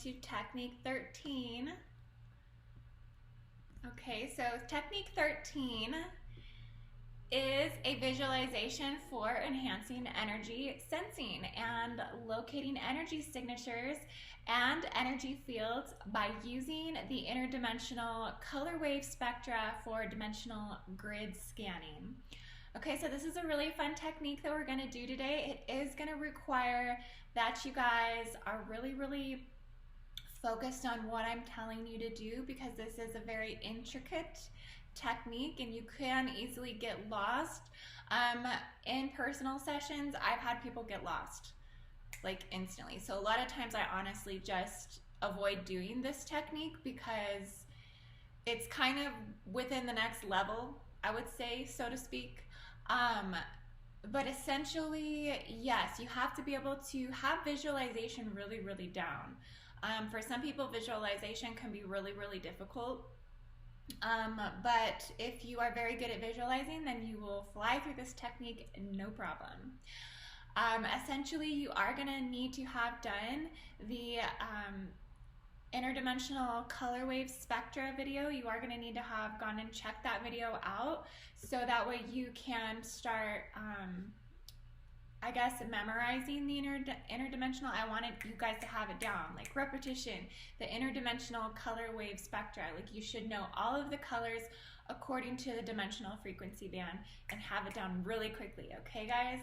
into technique 13. Okay, so technique 13 is a visualization for enhancing energy sensing and locating energy signatures and energy fields by using the interdimensional color wave spectra for dimensional grid scanning. Okay, so this is a really fun technique that we're going to do today. It is going to require that you guys are really focused on what I'm telling you to do, because this is a very intricate technique and you can easily get lost. In personal sessions, I've had people get lost like instantly. So a lot of times I honestly just avoid doing this technique because it's kind of within the next level, I would say, so to speak. But essentially, yes, you have to be able to have visualization really down. For some people, visualization can be really difficult. But if you are very good at visualizing, then you will fly through this technique no problem. Essentially, you are going to need to have done the interdimensional color wave spectra video. You are going to need to have gone and checked that video out, so that way you can start I guess memorizing the interdimensional. I wanted you guys to have it down, like repetition, the interdimensional color wave spectra. Like you should know all of the colors according to the dimensional frequency band and have it down really quickly, okay guys?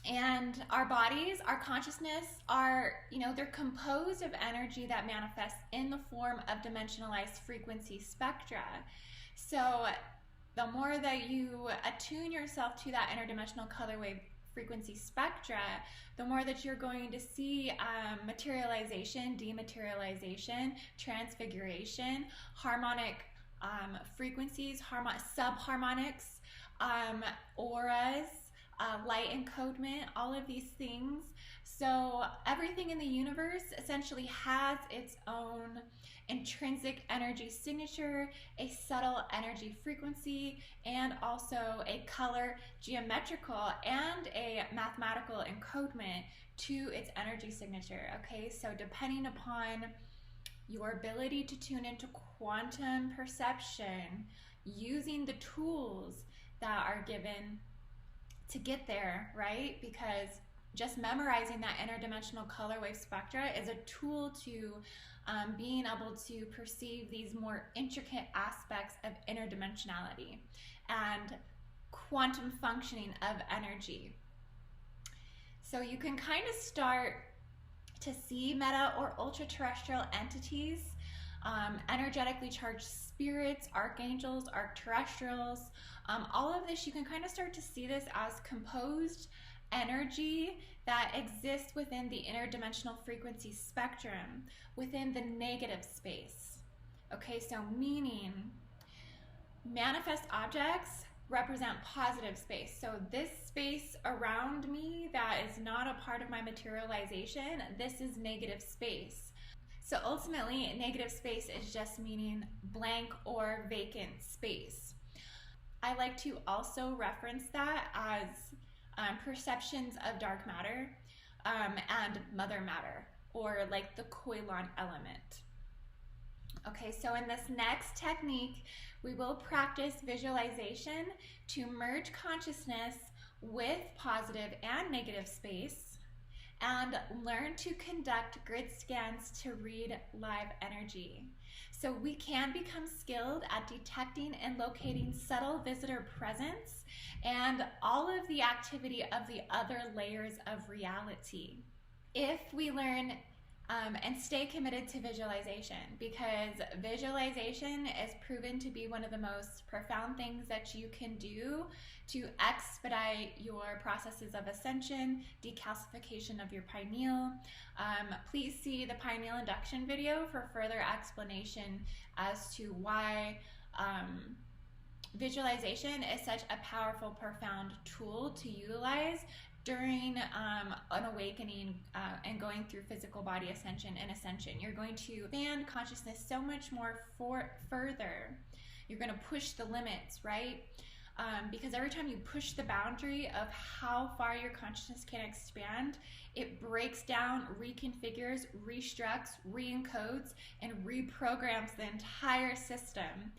And our bodies, our consciousness are, they're composed of energy that manifests in the form of dimensionalized frequency spectra. So the more that you attune yourself to that interdimensional color wave frequency spectra, the more that you're going to see materialization, dematerialization, transfiguration, harmonic frequencies, subharmonics, auras, light encodement, all of these things. So everything in the universe essentially has its own intrinsic energy signature, a subtle energy frequency, and also a color, geometrical, and a mathematical encodement to its energy signature. Okay, so depending upon your ability to tune into quantum perception using the tools that are given to get there, right? Because just memorizing that interdimensional color wave spectra is a tool to being able to perceive these more intricate aspects of interdimensionality and quantum functioning of energy. So you can kind of start to see meta or ultra-terrestrial entities, energetically charged spirits, archangels, arcterrestrials, all of this, you can kind of start to see this as composed energy that exists within the interdimensional frequency spectrum, within the negative space. Okay, so meaning manifest objects represent positive space. So this space around me that is not a part of my materialization, this is negative space. So ultimately, negative space is just meaning blank or vacant space. I like to also reference that as perceptions of dark matter and mother matter, or like the Koilon element. Okay, so in this next technique, we will practice visualization to merge consciousness with positive and negative space, and learn to conduct grid scans to read live energy. So we can become skilled at detecting and locating subtle visitor presence and all of the activity of the other layers of reality if we learn and stay committed to visualization, because visualization is proven to be one of the most profound things that you can do to expedite your processes of ascension, decalcification of your pineal. Please see the pineal induction video for further explanation as to why visualization is such a powerful, profound tool to utilize during an awakening and going through physical body ascension and ascension. You're going to expand consciousness so much more further. You're going to push the limits, right? because every time you push the boundary of how far your consciousness can expand, it breaks down, reconfigures, restructs, re-encodes, and reprograms the entire system.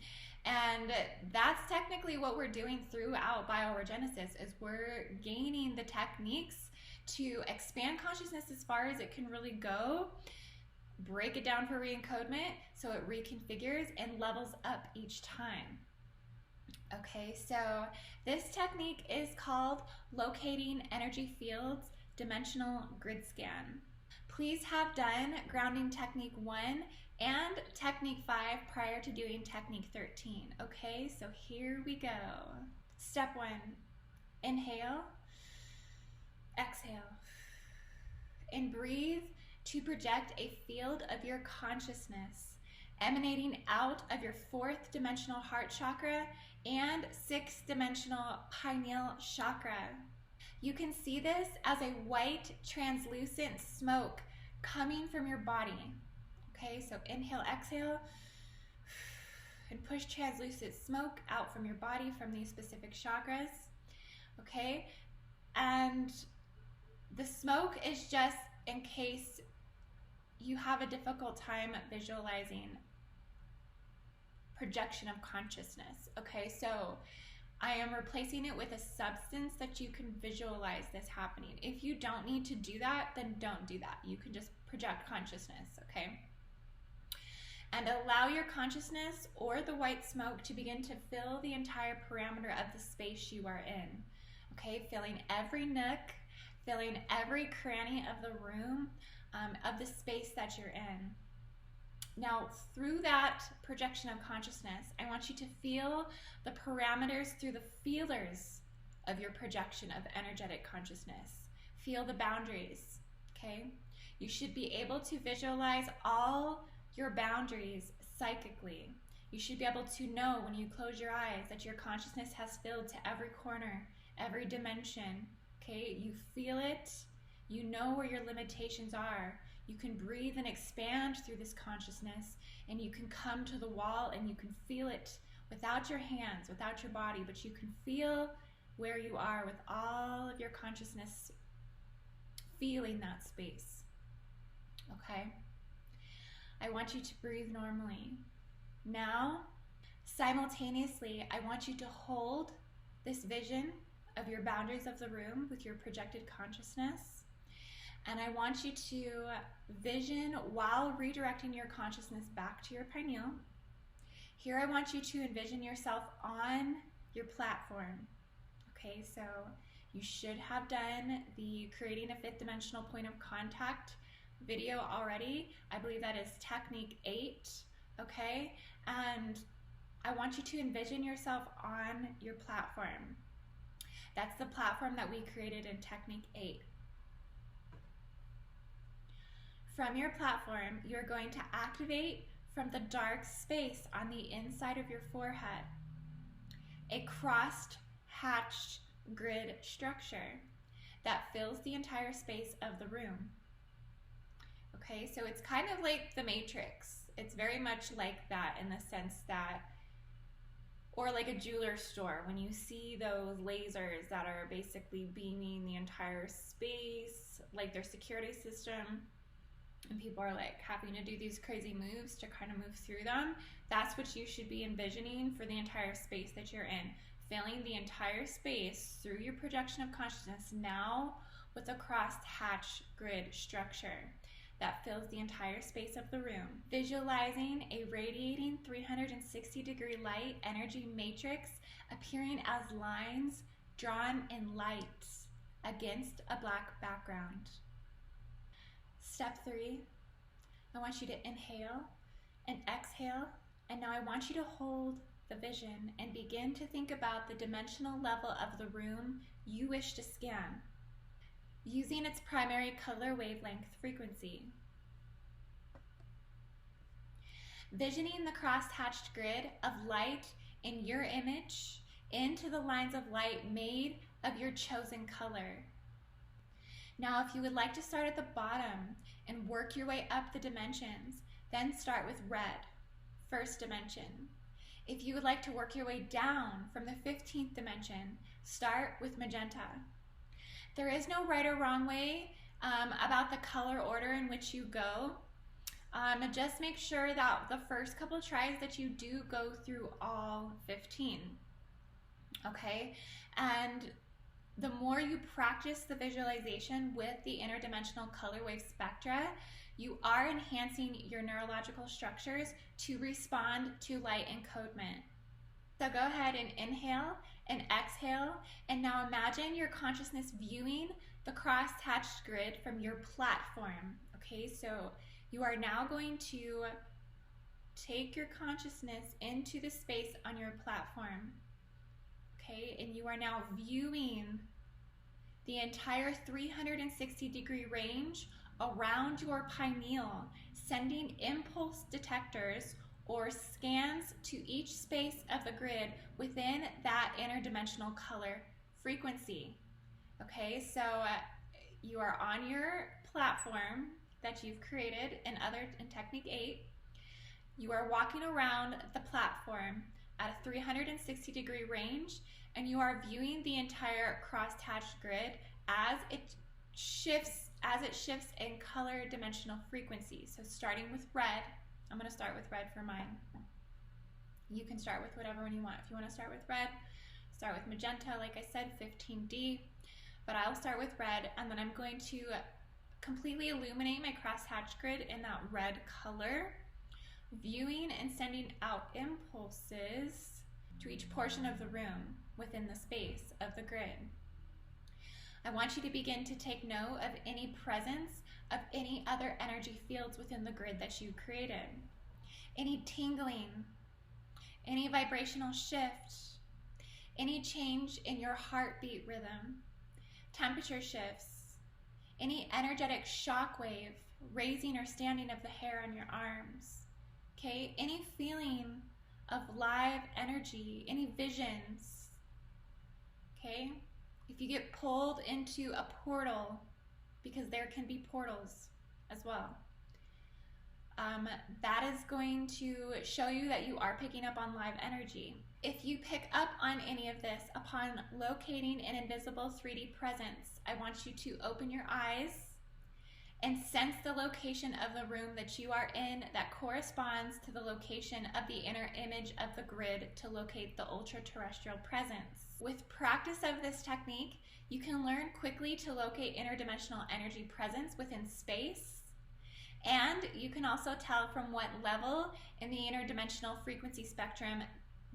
And that's technically what we're doing throughout bioregenesis, is we're gaining the techniques to expand consciousness as far as it can really go, break it down for re-encodement so it reconfigures and levels up each time. Okay, so this technique is called Locating Energy Fields Dimensional Grid Scan. Please have done Grounding Technique 1 and Technique 5 prior to doing Technique 13. Okay, so here we go. Step 1, inhale, exhale, and breathe to project a field of your consciousness emanating out of your 4th dimensional heart chakra and 6th dimensional pineal chakra. You can see this as a white translucent smoke coming from your body. Okay, so inhale, exhale, and push translucent smoke out from your body from these specific chakras. Okay, and the smoke is just in case you have a difficult time visualizing projection of consciousness. Okay, so I am replacing it with a substance that you can visualize this happening. If you don't need to do that, then don't do that. You can just project consciousness, okay? And allow your consciousness or the white smoke to begin to fill the entire parameter of the space you are in. Okay, filling every nook, filling every cranny of the room, of the space that you're in. Now, through that projection of consciousness, I want you to feel the parameters through the feelers of your projection of energetic consciousness. Feel the boundaries, okay? You should be able to visualize all your boundaries psychically. You should be able to know when you close your eyes that your consciousness has filled to every corner, every dimension, okay? You feel it. You know where your limitations are. You can breathe and expand through this consciousness, and you can come to the wall and you can feel it without your hands, without your body, but you can feel where you are with all of your consciousness feeling that space. Okay? I want you to breathe normally. Now, simultaneously, I want you to hold this vision of your boundaries of the room with your projected consciousness. And I want you to vision while redirecting your consciousness back to your pineal. Here I want you to envision yourself on your platform. Okay, so you should have done the Creating a 5th Dimensional Point of Contact video already. I believe that is Technique 8, okay? And I want you to envision yourself on your platform. That's the platform that we created in Technique 8. From your platform, you're going to activate from the dark space on the inside of your forehead a crossed, hatched grid structure that fills the entire space of the room. Okay, so it's kind of like the Matrix. It's very much like that in the sense that, or like a jeweler store, when you see those lasers that are basically beaming the entire space, like their security system, and people are like having to do these crazy moves to kind of move through them. That's what you should be envisioning for the entire space that you're in. Filling the entire space through your projection of consciousness now with a crossed hatch grid structure that fills the entire space of the room. Visualizing a radiating 360-degree light energy matrix appearing as lines drawn in light against a black background. Step 3, I want you to inhale and exhale, and now I want you to hold the vision and begin to think about the dimensional level of the room you wish to scan, using its primary color wavelength frequency. Visioning the cross-hatched grid of light in your image into the lines of light made of your chosen color. Now, if you would like to start at the bottom and work your way up the dimensions, then start with red, first dimension. If you would like to work your way down from the 15th dimension, start with magenta. There is no right or wrong way about the color order in which you go. Just make sure that the first couple tries that you do go through all 15. Okay, and the more you practice the visualization with the interdimensional color wave spectra, you are enhancing your neurological structures to respond to light encodement. So go ahead and inhale and exhale, and now imagine your consciousness viewing the cross-hatched grid from your platform. Okay, so you are now going to take your consciousness into the space on your platform. Okay, and you are now viewing the entire 360-degree range around your pineal, sending impulse detectors or scans to each space of the grid within that interdimensional color frequency. Okay, so you are on your platform that you've created in Technique 8. You are walking around the platform at a 360-degree range, and you are viewing the entire crosshatched grid as it shifts in color dimensional frequency. So starting with red, I'm going to start with red for mine. You can start with whatever one you want. If you want to start with red, start with magenta, like I said, 15D. But I'll start with red, and then I'm going to completely illuminate my crosshatched grid in that red color, viewing and sending out impulses to each portion of the room within the space of the grid. I want you to begin to take note of any presence of any other energy fields within the grid that you created. Any tingling, any vibrational shift, any change in your heartbeat rhythm, temperature shifts, any energetic shock wave, raising or standing of the hair on your arms. Okay, any feeling of live energy, any visions. Okay, if you get pulled into a portal, because there can be portals as well, that is going to show you that you are picking up on live energy. If you pick up on any of this upon locating an invisible 3D presence, I want you to open your eyes and sense the location of the room that you are in that corresponds to the location of the inner image of the grid to locate the ultra-terrestrial presence. With practice of this technique, you can learn quickly to locate interdimensional energy presence within space, and you can also tell from what level in the interdimensional frequency spectrum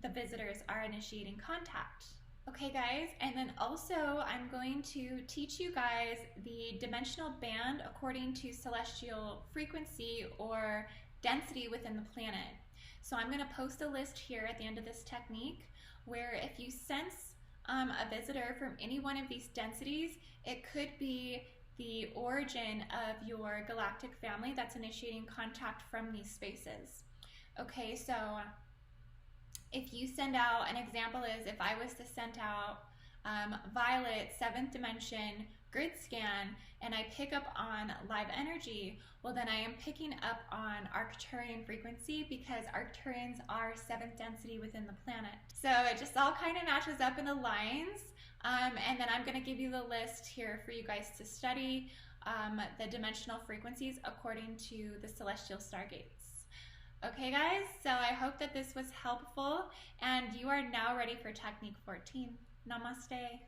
the visitors are initiating contact. Okay guys, and then also I'm going to teach you guys the dimensional band according to celestial frequency or density within the planet. So I'm going to post a list here at the end of this technique where if you sense a visitor from any one of these densities, it could be the origin of your galactic family that's initiating contact from these spaces. Okay, so if you send out, an example is if I was to send out Violet 7th dimension grid scan and I pick up on live energy, well then I am picking up on Arcturian frequency because Arcturians are 7th density within the planet. So it just all kind of matches up and aligns, and then I'm going to give you the list here for you guys to study the dimensional frequencies according to the celestial stargates. Okay guys, so I hope that this was helpful and you are now ready for Technique 14. Namaste.